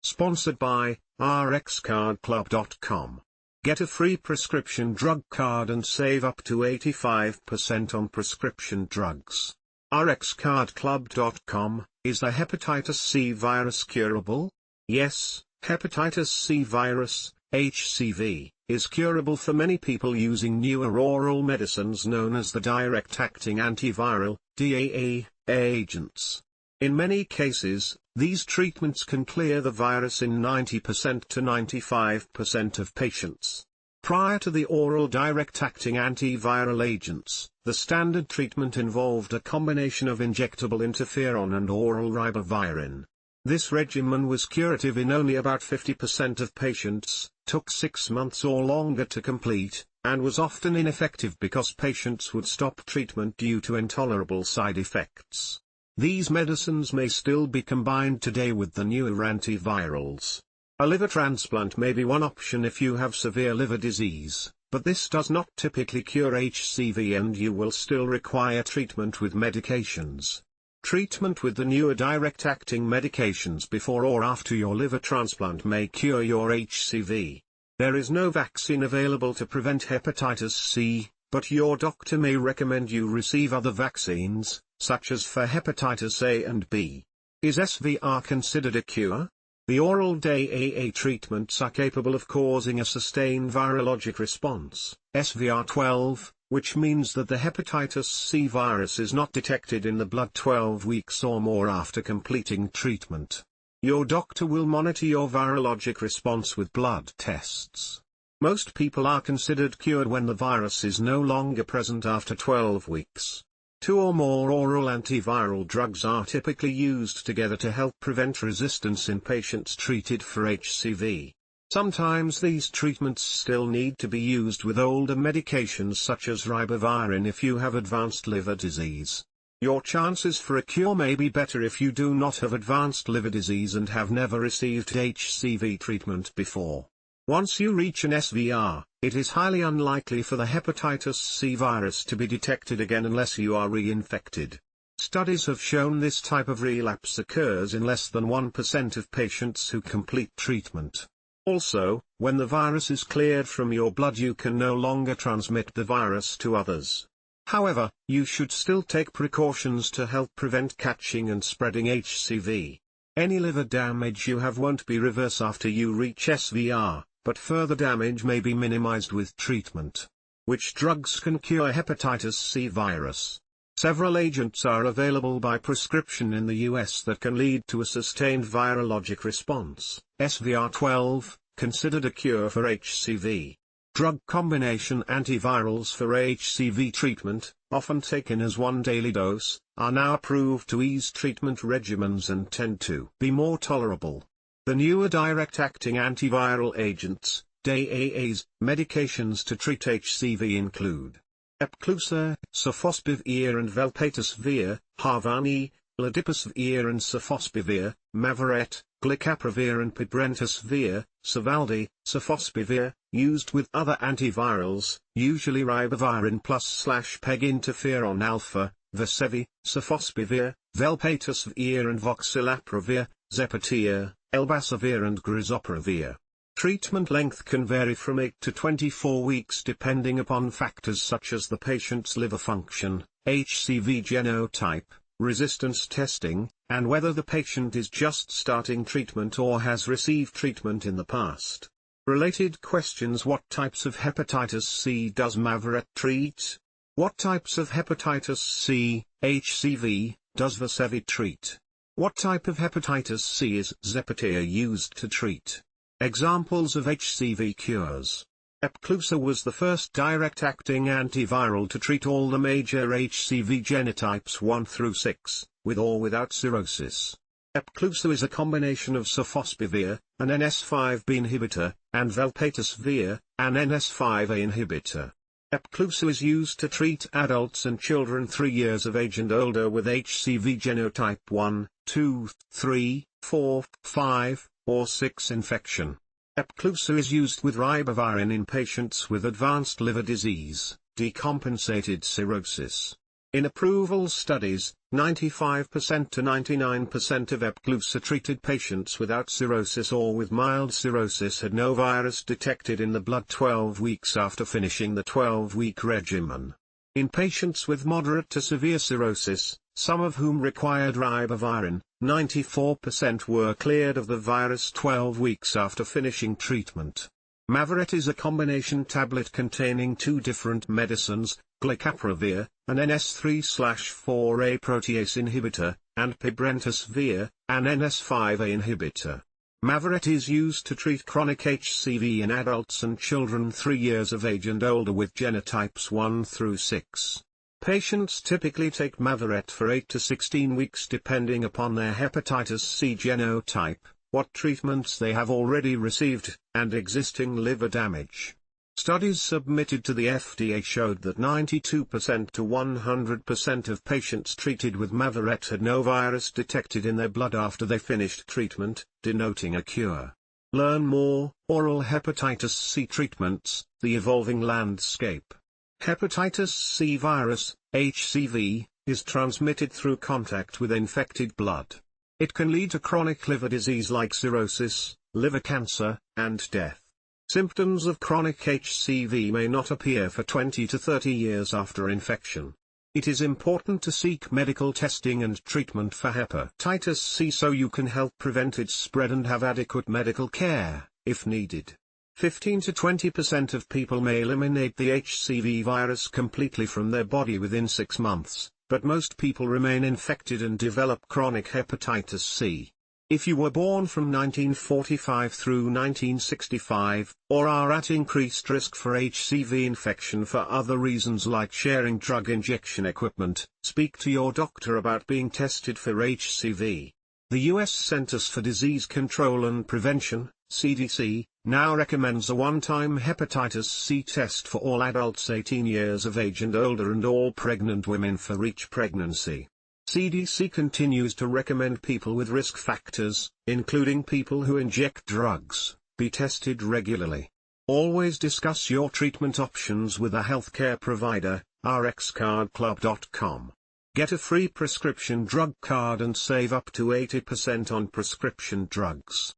Sponsored by RxCardClub.com. Get a free prescription drug card and save up to 85% on prescription drugs. RxCardClub.com. Is the hepatitis C virus curable? Yes, hepatitis C virus, HCV, is curable for many people using newer oral medicines known as the direct-acting antiviral, DAA, agents. In many cases, these treatments can clear the virus in 90% to 95% of patients. Prior to the oral direct-acting antiviral agents, the standard treatment involved a combination of injectable interferon and oral ribavirin. This regimen was curative in only about 50% of patients, took 6 months or longer to complete, and was often ineffective because patients would stop treatment due to intolerable side effects. These medicines may still be combined today with the newer antivirals. A liver transplant may be one option if you have severe liver disease, but this does not typically cure HCV and you will still require treatment with medications. Treatment with the newer direct-acting medications before or after your liver transplant may cure your HCV. There is no vaccine available to prevent hepatitis C, but your doctor may recommend you receive other vaccines, such as for hepatitis A and B. Is SVR considered a cure? The oral DAA treatments are capable of causing a sustained virologic response, SVR12, which means that the hepatitis C virus is not detected in the blood 12 weeks or more after completing treatment. Your doctor will monitor your virologic response with blood tests. Most people are considered cured when the virus is no longer present after 12 weeks. 2 or more oral antiviral drugs are typically used together to help prevent resistance in patients treated for HCV. Sometimes these treatments still need to be used with older medications such as ribavirin if you have advanced liver disease. Your chances for a cure may be better if you do not have advanced liver disease and have never received HCV treatment before. Once you reach an SVR, it is highly unlikely for the hepatitis C virus to be detected again unless you are reinfected. Studies have shown this type of relapse occurs in less than 1% of patients who complete treatment. Also, when the virus is cleared from your blood you can no longer transmit the virus to others. However, you should still take precautions to help prevent catching and spreading HCV. Any liver damage you have won't be reversed after you reach SVR, but further damage may be minimized with treatment. Which drugs can cure hepatitis C virus? Several agents are available by prescription in the US that can lead to a sustained virologic response. SVR12, considered a cure for HCV. Drug combination antivirals for HCV treatment, often taken as one daily dose, are now approved to ease treatment regimens and tend to be more tolerable. The newer direct-acting antiviral agents, DAAs, medications to treat HCV include Epclusa, sofosbuvir and velpatasvir, Harvani, ladipasvir and sofosbuvir, Mavoret, glycaprevir and pibrentasvir, Sovaldi, sofosbuvir, used with other antivirals, usually ribavirin plus/peg interferon alpha, Vasevi, sofosbuvir, velpatasvir and voxilaprevir, Zepatier, elbasavir and grizoprevir. Treatment length can vary from 8 to 24 weeks depending upon factors such as the patient's liver function, HCV genotype, resistance testing, and whether the patient is just starting treatment or has received treatment in the past. Related questions: what types of hepatitis C does Mavoret treat? What types of hepatitis C, HCV, does Vasevi treat? What type of hepatitis C is Zepatier used to treat? Examples of HCV cures. Epclusa was the first direct-acting antiviral to treat all the major HCV genotypes 1 through 6, with or without cirrhosis. Epclusa is a combination of sofosbuvir, an NS5B inhibitor, and velpatasvir, an NS5A inhibitor. Epclusa is used to treat adults and children 3 years of age and older with HCV genotype 1, 2, 3, 4, 5, or 6 infection. Epclusa is used with ribavirin in patients with advanced liver disease, decompensated cirrhosis. In approval studies, 95% to 99% of Epclusa-treated patients without cirrhosis or with mild cirrhosis had no virus detected in the blood 12 weeks after finishing the 12-week regimen. In patients with moderate to severe cirrhosis, some of whom required ribavirin, 94% were cleared of the virus 12 weeks after finishing treatment. Mavorite is a combination tablet containing two different medicines, glycaprevir, an NS3/4A protease inhibitor, and pibrentasvir, an NS5A inhibitor. Mavorite is used to treat chronic HCV in adults and children 3 years of age and older with genotypes 1 through 6. Patients typically take Mavorite for 8 to 16 weeks depending upon their hepatitis C genotype, what treatments they have already received, and existing liver damage. Studies submitted to the FDA showed that 92% to 100% of patients treated with Mavorite had no virus detected in their blood after they finished treatment, denoting a cure. Learn more: Oral Hepatitis C Treatments, The Evolving Landscape. Hepatitis C virus, HCV, is transmitted through contact with infected blood. It can lead to chronic liver disease like cirrhosis, liver cancer, and death. Symptoms of chronic HCV may not appear for 20 to 30 years after infection. It is important to seek medical testing and treatment for hepatitis C so you can help prevent its spread and have adequate medical care, if needed. 15 to 20% of people may eliminate the HCV virus completely from their body within 6 months, but most people remain infected and develop chronic hepatitis C. If you were born from 1945 through 1965, or are at increased risk for HCV infection for other reasons like sharing drug injection equipment, speak to your doctor about being tested for HCV. The U.S. Centers for Disease Control and Prevention, CDC, now recommends a one-time hepatitis C test for all adults 18 years of age and older and all pregnant women for each pregnancy. CDC continues to recommend people with risk factors, including people who inject drugs, be tested regularly. Always discuss your treatment options with a healthcare provider. RxCardClub.com. Get a free prescription drug card and save up to 80% on prescription drugs.